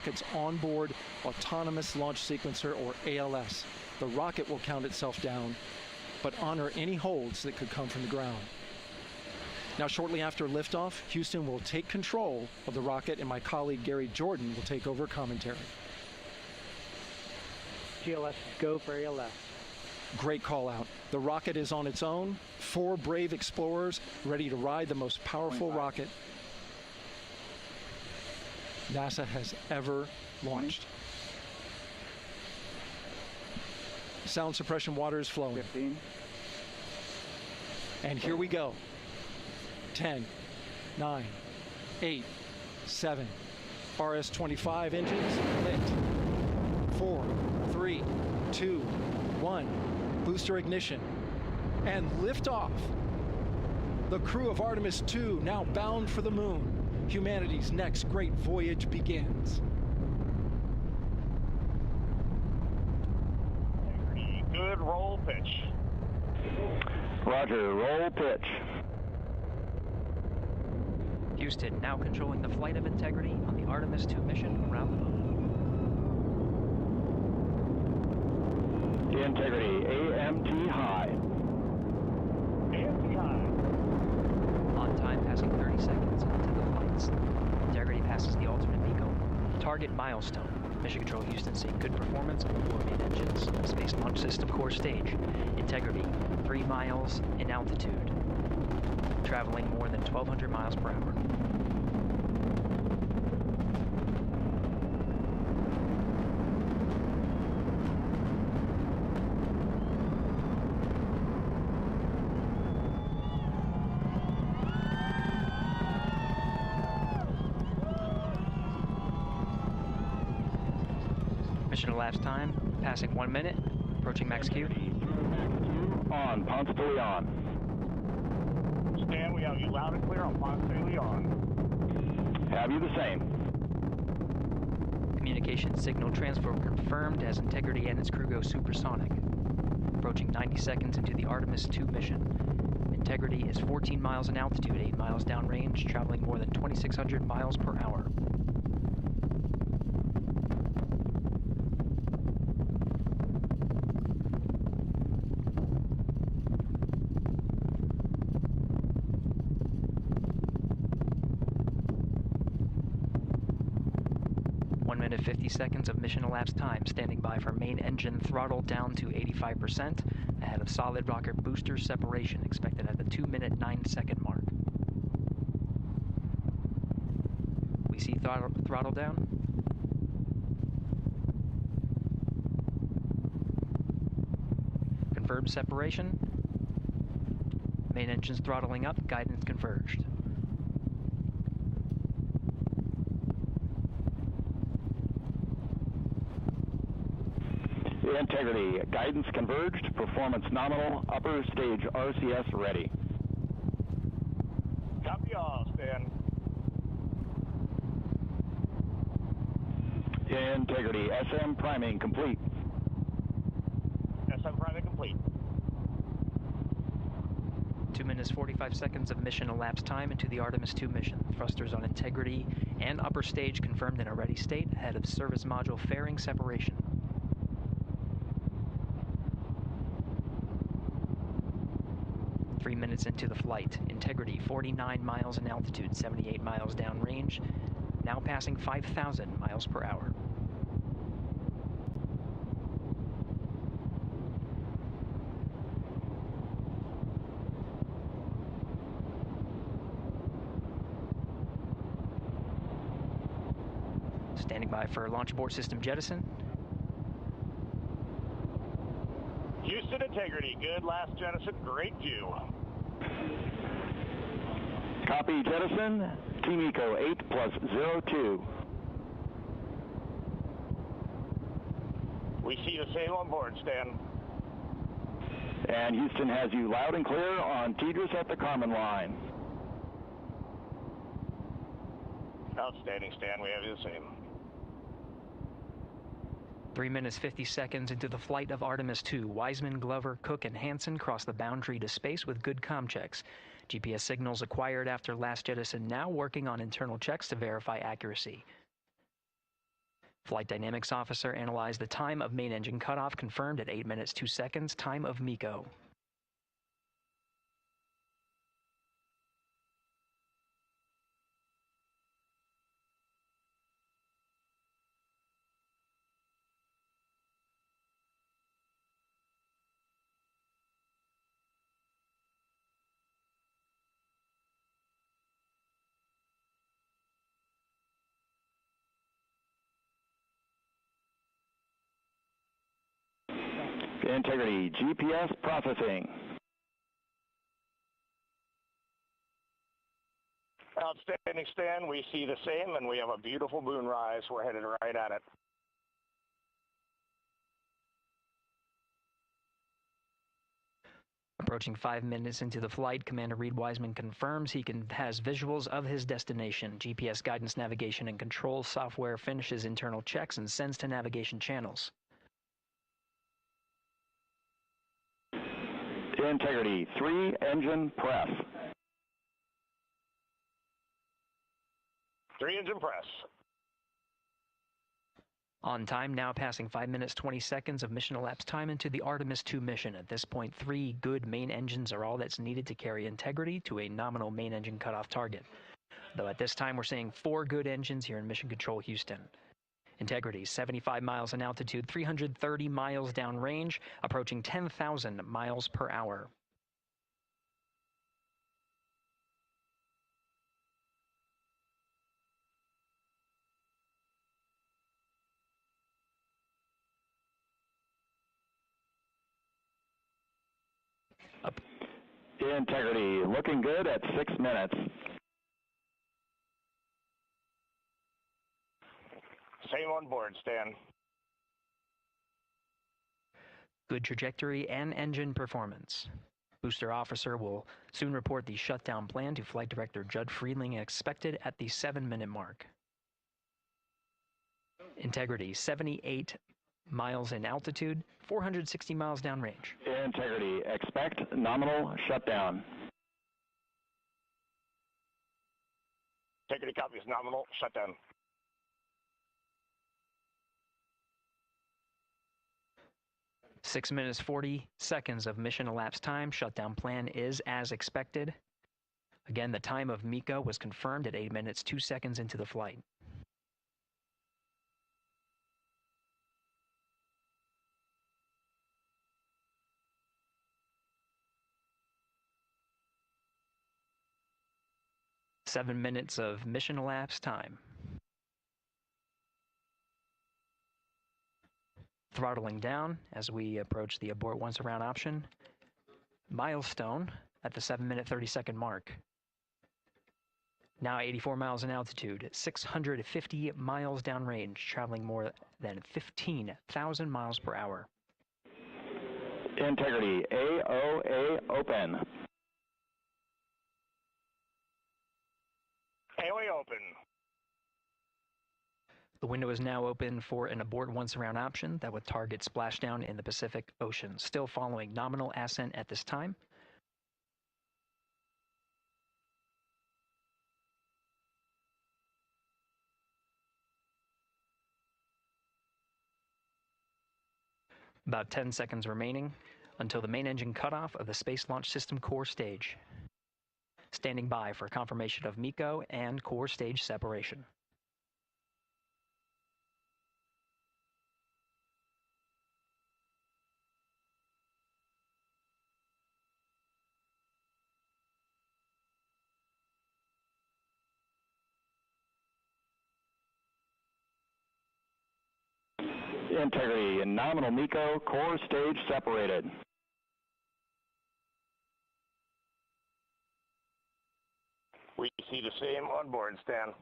rocket's onboard autonomous launch sequencer, or ALS. The rocket will count itself down, but honor any holds that could come from the ground. Now, shortly after liftoff, Houston will take control of the rocket, and my colleague Gary Jordan will take over commentary. GLS, go for ALS. Great call out. The rocket is on its own. 4 brave explorers ready to ride the most powerful rocket NASA has ever launched. Sound suppression water is flowing. 15. And here we go. 10, 9, 8, 7. RS-25 engines lit. 4, 3, 2, 1. Booster ignition. And liftoff. The crew of Artemis II now bound for the moon. Humanity's next great voyage begins. Good roll pitch. Roger, roll pitch. Houston now controlling the flight of Integrity on the Artemis II mission around the moon. Integrity, AMT high. AMT high. On time, passing 30 seconds into the flights. Integrity passes the alternate MECO. Target milestone. Mission Control Houston seeing good performance on the 4 main engines. Space Launch System core stage. Integrity, 3 miles in altitude. Traveling more than 1,200 miles per hour. Mission elapsed time, passing 1 minute, approaching max Q. On, Ponce de Leon. Stan, we have you loud and clear on Ponce de Leon. Have you the same. Communication signal transfer confirmed as Integrity and its crew go supersonic. Approaching 90 seconds into the Artemis II mission. Integrity is 14 miles in altitude, 8 miles downrange, traveling more than 2,600 miles per hour. Minute 50 seconds of mission elapsed time, standing by for main engine throttle down to 85%, ahead of solid rocket booster separation, expected at the 2-minute 9-second mark. We see throttle down. Confirmed separation. Main engines throttling up, guidance converged. Integrity, guidance converged, performance nominal, upper stage RCS ready. Copy all, Stan. Integrity, SM priming complete. SM priming complete. 2 minutes 45 seconds of mission elapsed time into the Artemis II mission. Thrusters on Integrity and upper stage confirmed in a ready state, ahead of service module fairing separation. 3 minutes into the flight. Integrity, 49 miles in altitude, 78 miles downrange, now passing 5,000 miles per hour. Standing by for launch abort system jettison. Houston Integrity, good last jettison, great view. Copy jettison, Team Eco 8+02. We see the same on board, Stan. And Houston has you loud and clear on TDRS at the Kármán line. Outstanding, Stan, we have you the same. 3 minutes 50 seconds into the flight of Artemis II, Wiseman, Glover, Cook, and Hansen cross the boundary to space with good comm checks. GPS signals acquired after last jettison now working on internal checks to verify accuracy. Flight Dynamics Officer analyzed the time of main engine cutoff, confirmed at 8 minutes 2 seconds, time of MECO. Integrity, GPS processing. Outstanding, Stan. We see the same, and we have a beautiful moonrise. We're headed right at it. Approaching 5 minutes into the flight, Commander Reid Wiseman confirms he has visuals of his destination. GPS guidance, navigation, and control software finishes internal checks and sends to navigation channels. Integrity, 3 engine press. 3 engine press. On time, now passing 5 minutes 20 seconds of mission elapsed time into the Artemis II mission. At this point, 3 good main engines are all that's needed to carry Integrity to a nominal main engine cutoff target. Though at this time, we're seeing 4 good engines here in Mission Control Houston. Integrity, 75 miles in altitude, 330 miles downrange, approaching 10,000 miles per hour. Integrity, looking good at 6 minutes. Same on board, Stan. Good trajectory and engine performance. Booster officer will soon report the shutdown plan to Flight Director Judd Friedling, expected at the 7-minute mark. Integrity, 78 miles in altitude, 460 miles downrange. Integrity, expect nominal shutdown. Integrity copies nominal shutdown. Six minutes 40 seconds of mission elapsed time. Shutdown plan is as expected. Again, the time of MECO was confirmed at 8 minutes 2 seconds into the flight. Seven minutes of mission elapsed time. Throttling down as we approach the abort once around option. Milestone at the 7-minute 30-second mark. Now 84 miles in altitude, 650 miles downrange, traveling more than 15,000 miles per hour. Integrity, AOA open. AOA open. The window is now open for an abort once around option that would target splashdown in the Pacific Ocean. Still following nominal ascent at this time. About 10 seconds remaining until the main engine cutoff of the Space Launch System core stage. Standing by for confirmation of MECO and core stage separation. Integrity, nominal MECO, core stage separated. We see the same on board, Stan.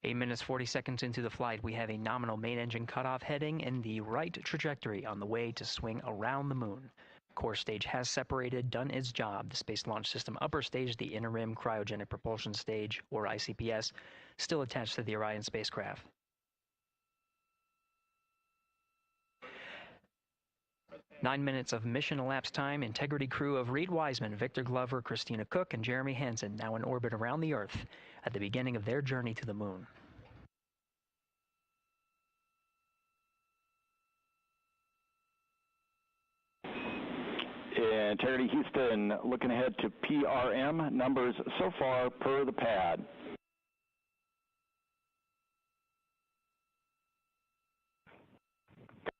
Eight minutes 40 seconds into the flight, we have a nominal main engine cutoff heading in the right trajectory on the way to swing around the moon. Core stage has separated, done its job. The Space Launch System upper stage, the interim cryogenic propulsion stage, or ICPS, still attached to the Orion spacecraft. 9 minutes of mission elapsed time. Integrity crew of Reid Wiseman, Victor Glover, Christina Koch, and Jeremy Hansen now in orbit around the Earth at the beginning of their journey to the moon. Integrity Houston, looking ahead to PRM numbers so far per the pad.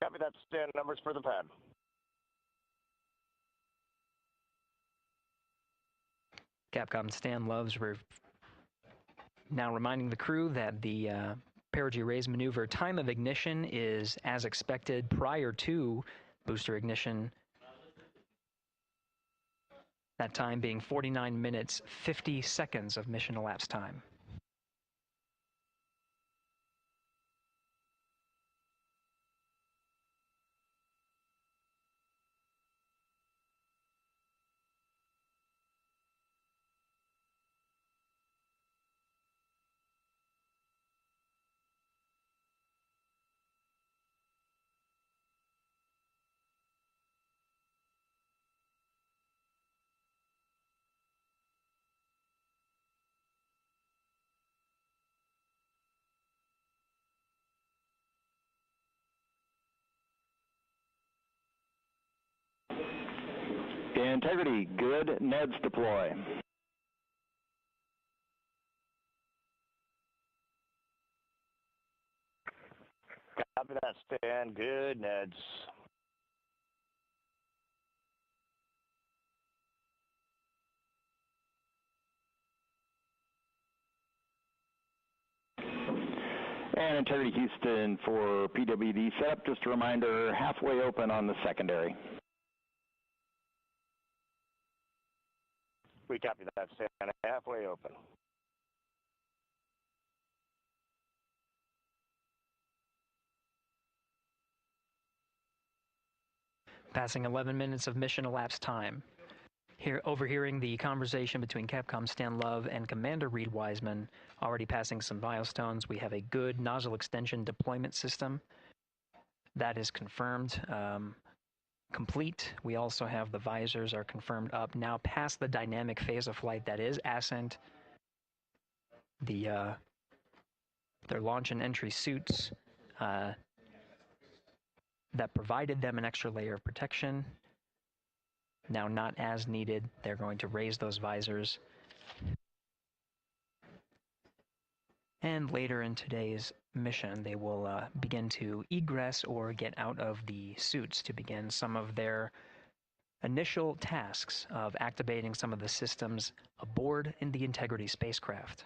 Copy that, Stan. Numbers for the pad. Capcom Stan Loves now reminding the crew that the perigee raise maneuver time of ignition is as expected prior to booster ignition. That time being 49 minutes, 50 seconds of mission elapsed time. Integrity, good. NEDS deploy. Copy that, Stan. Good, Neds. And Integrity Houston for PWD setup. Just a reminder, halfway open on the secondary. We copy that, Stan. Halfway open. Passing 11 minutes of mission elapsed time. Here, overhearing the conversation between Capcom Stan Love and Commander Reid Wiseman, already passing some milestones. We have a good nozzle extension deployment system. That is confirmed, complete. We also have the visors are confirmed up. Now past the dynamic phase of flight, that is ascent. Their launch and entry suits that provided them an extra layer of protection. Now not as needed. They're going to raise those visors. And later in today's mission, they will begin to egress or get out of the suits to begin some of their initial tasks of activating some of the systems aboard in the Integrity spacecraft.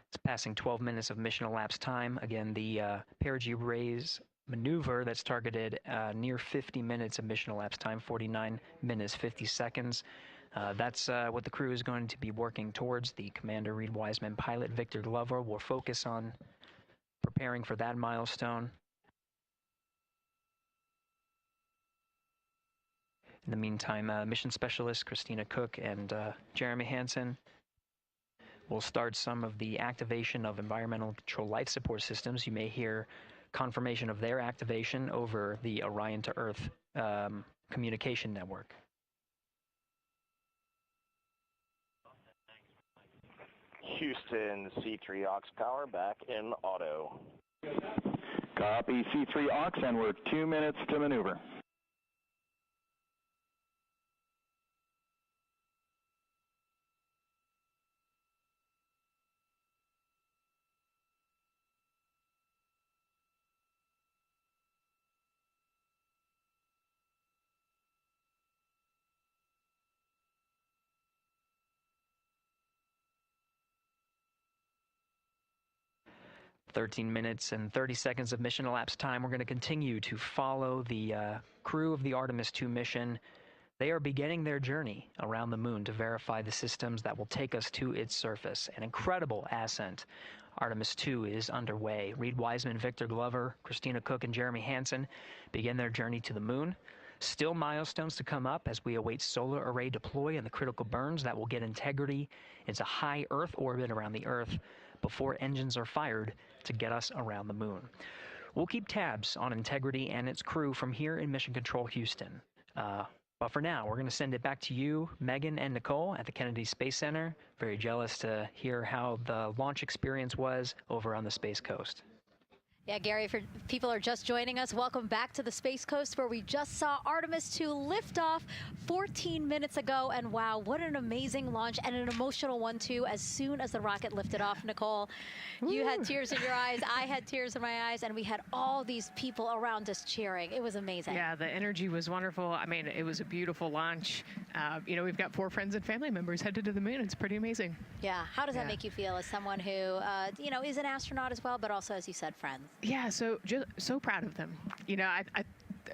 It's passing 12 minutes of mission elapsed time. Again, the perigee raise maneuver that's targeted near 50 minutes of mission elapsed time, 49 minutes, 50 seconds. That's what the crew is going to be working towards. The Commander Reid Wiseman, pilot Victor Glover will focus on preparing for that milestone. In the meantime, mission specialist Christina Koch and Jeremy Hansen will start some of the activation of environmental control life support systems. You may hear confirmation of their activation over the Orion to Earth communication network. Houston, C3 aux power back in auto. Copy C3 aux, and we're 2 minutes to maneuver. "13 minutes and 30 seconds of mission elapsed time. We're going to continue to follow the crew of the Artemis II mission. They are beginning their journey around the moon to verify the systems that will take us to its surface. An incredible ascent. Artemis II is underway. Reid Wiseman, Victor Glover, Christina Koch, and Jeremy Hansen begin their journey to the moon. Still milestones to come up as we await solar array deploy and the critical burns that will get Integrity into high Earth orbit around the Earth before engines are fired to get us around the moon. We'll keep tabs on Integrity and its crew from here in Mission Control Houston. But for now, we're going to send it back to you, Megan and Nicole at the Kennedy Space Center. Very jealous to hear how the launch experience was over on the Space Coast. Yeah, Gary, if people are just joining us, welcome back to the Space Coast, where we just saw Artemis II lift off 14 minutes ago. And wow, what an amazing launch, and an emotional one, too. As soon as the rocket lifted off, Nicole, you had tears in your eyes, I had tears in my eyes, and we had all these people around us cheering. It was amazing. Yeah, the energy was wonderful. I mean, it was a beautiful launch. You know, we've got 4 friends and family members headed to the moon. It's pretty amazing. Yeah, how does that make you feel as someone who, you know, is an astronaut as well, but also, as you said, friends? Yeah, so proud of them. You know,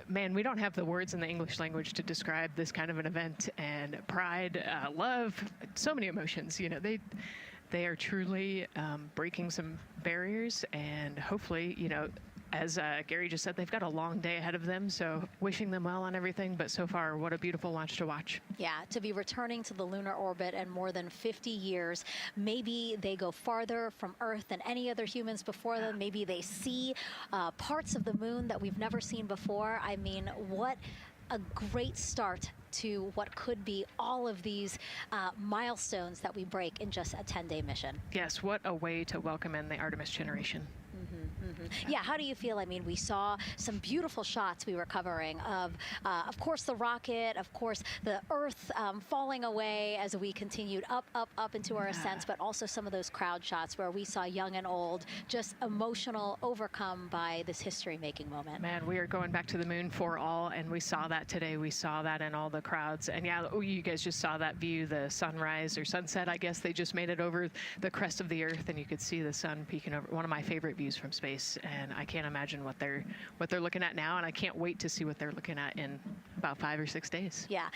man, we don't have the words in the English language to describe this kind of an event, and pride, love, so many emotions. You know, they are truly breaking some barriers, and hopefully, you know, as Gary just said, they've got a long day ahead of them, so wishing them well on everything, but so far, what a beautiful launch to watch. Yeah, to be returning to the lunar orbit in more than 50 years. Maybe they go farther from Earth than any other humans before them. Maybe they see parts of the moon that we've never seen before. I mean, what a great start to what could be all of these milestones that we break in just a 10-day mission. Yes, what a way to welcome in the Artemis generation. Yeah, how do you feel? I mean, we saw some beautiful shots we were covering of course, the rocket, of course, the Earth falling away as we continued up into our ascents, but also some of those crowd shots where we saw young and old, just emotional, overcome by this history-making moment. Man, we are going back to the moon for all, and we saw that today. We saw that in all the crowds. And yeah, you guys just saw that view, the sunrise or sunset, I guess. They just made it over the crest of the Earth, and you could see the sun peeking over. One of my favorite views from space. And I can't imagine what they're looking at now, and I can't wait to see what they're looking at in about 5 or 6 days. Yeah.